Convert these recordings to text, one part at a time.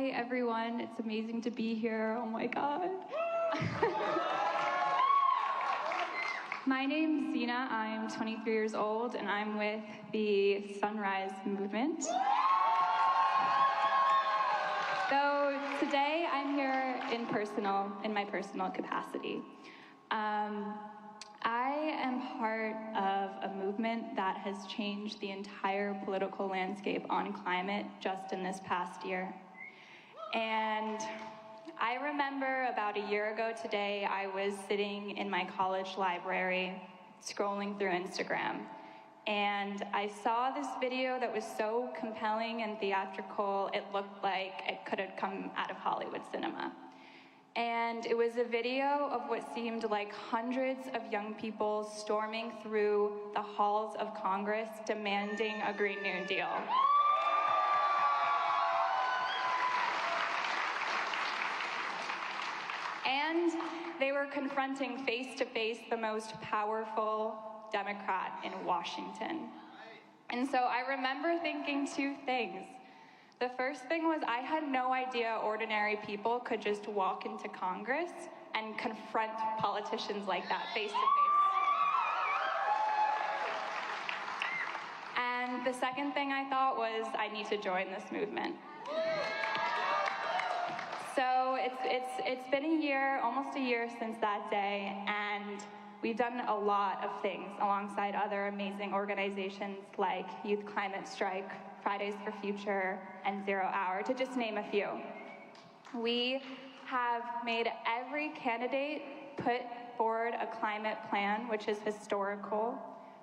Hi, everyone. It's amazing to be here. Oh my God. My name's Zina. I'm 23 years old, and I'm with the Sunrise Movement. So today I'm here in my personal capacity. I am part of a movement that has changed the entire political landscape on climate just in this past year. And I remember about a year ago today, I was sitting in my college library, scrolling through Instagram, and I saw this video that was so compelling and theatrical, it looked like it could have come out of Hollywood cinema. And it was a video of what seemed like hundreds of young people storming through the halls of Congress demanding a Green New Deal. And they were confronting face-to-face the most powerful Democrat in Washington. And so I remember thinking two things. The first thing was I had no idea ordinary people could just walk into Congress and confront politicians like that face-to-face. And the second thing I thought was I need to join this movement. So it's been a year, almost a year since that day, and we've done a lot of things alongside other amazing organizations like Youth Climate Strike, Fridays for Future, and 0 Hour, to just name a few. We have made every candidate put forward a climate plan, which is historical.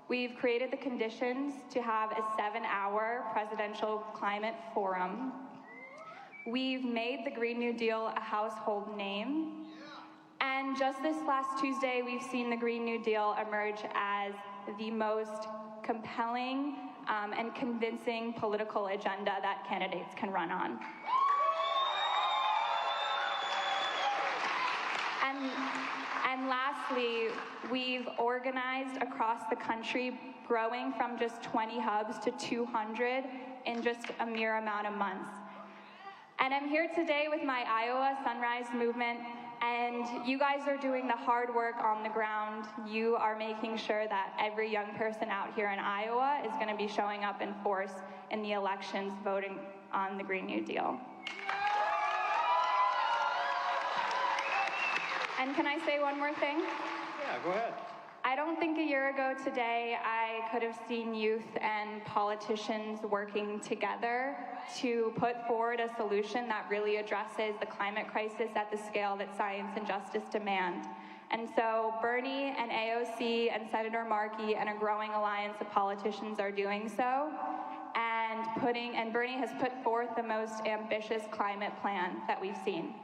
We've created the conditions to have a 7-hour presidential climate forum. We've made the Green New Deal a household name. And just this last Tuesday, we've seen the Green New Deal emerge as the most compelling and convincing political agenda that candidates can run on. And lastly, we've organized across the country, growing from just 20 hubs to 200 in just a mere amount of months. And I'm here today with my Iowa Sunrise Movement, and you guys are doing the hard work on the ground. You are making sure that every young person out here in Iowa is going to be showing up in force in the elections, voting on the Green New Deal. And can I say one more thing? Yeah, go ahead. I don't think a year ago today I could have seen youth and politicians working together to put forward a solution that really addresses the climate crisis at the scale that science and justice demand. And so Bernie and AOC and Senator Markey and a growing alliance of politicians are doing so, and Bernie has put forth the most ambitious climate plan that we've seen.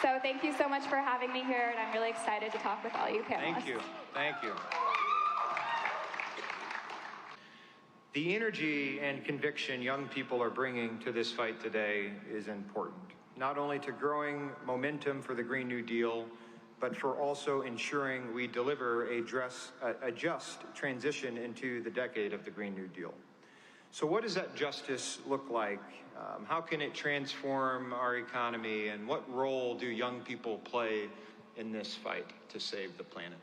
So thank you so much for having me here, and I'm really excited to talk with all you panelists. Thank you. Thank you. The energy and conviction young people are bringing to this fight today is important, not only to growing momentum for the Green New Deal, but for also ensuring we deliver a just transition into the decade of the Green New Deal. So what does that justice look like? How can it transform our economy, and what role do young people play in this fight to save the planet?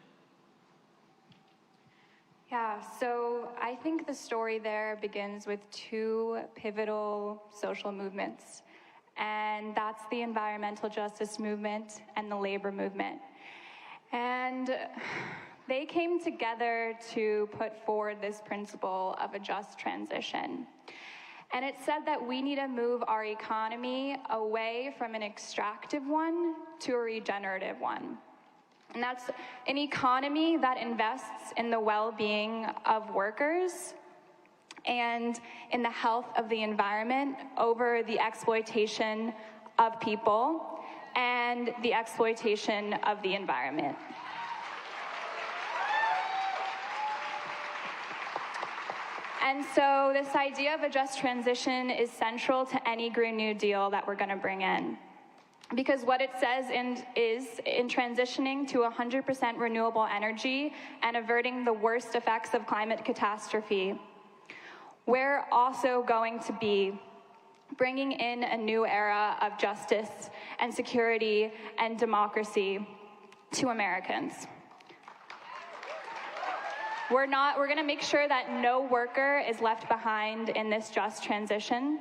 Yeah, so I think the story there begins with two pivotal social movements, and that's the environmental justice movement and the labor movement. And they came together to put forward this principle of a just transition. And it said that we need to move our economy away from an extractive one to a regenerative one. And that's an economy that invests in the well-being of workers and in the health of the environment over the exploitation of people and the exploitation of the environment. And so this idea of a just transition is central to any Green New Deal that we're going to bring in. Because what it says is in transitioning to 100% renewable energy and averting the worst effects of climate catastrophe, we're also going to be bringing in a new era of justice and security and democracy to Americans. We're going to make sure that no worker is left behind in this just transition.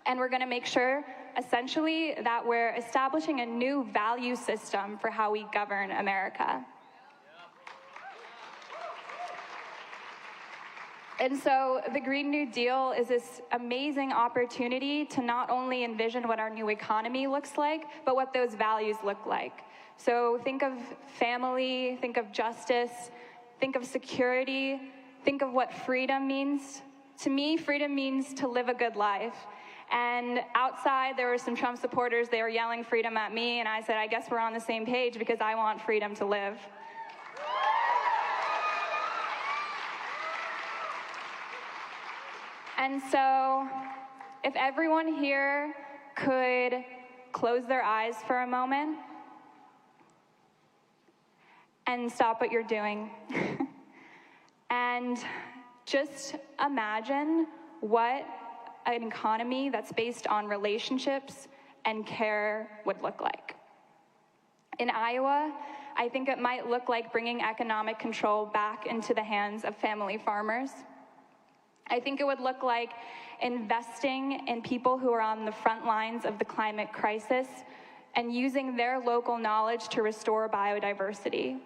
And we're going to make sure, essentially, that we're establishing a new value system for how we govern America. And so the Green New Deal is this amazing opportunity to not only envision what our new economy looks like, but what those values look like. So think of family, think of justice, think of security, think of what freedom means. To me, freedom means to live a good life. And outside, there were some Trump supporters, they were yelling freedom at me, and I said, I guess we're on the same page because I want freedom to live. And so, if everyone here could close their eyes for a moment and stop what you're doing and just imagine what an economy that's based on relationships and care would look like. In Iowa, I think it might look like bringing economic control back into the hands of family farmers. I think it would look like investing in people who are on the front lines of the climate crisis and using their local knowledge to restore biodiversity.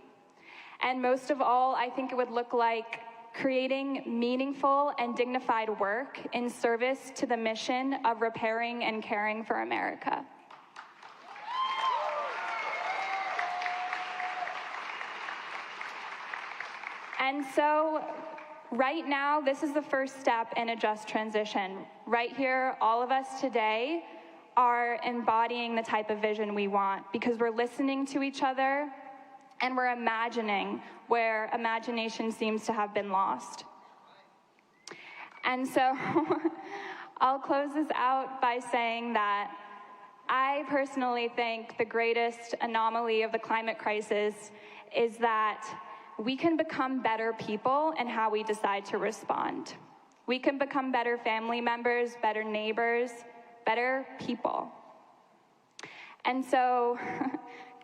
And most of all, I think it would look like creating meaningful and dignified work in service to the mission of repairing and caring for America. And so, right now, this is the first step in a just transition. Right here, all of us today are embodying the type of vision we want because we're listening to each other and we're imagining where imagination seems to have been lost. And so I'll close this out by saying that I personally think the greatest anomaly of the climate crisis is that we can become better people in how we decide to respond. We can become better family members, better neighbors, better people. And so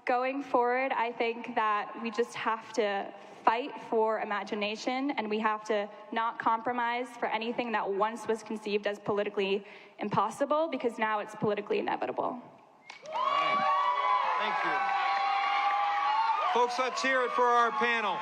going forward, I think that we just have to fight for imagination, and we have to not compromise for anything that once was conceived as politically impossible, because now it's politically inevitable. All right. Thank you. Folks, let's hear it for our panel.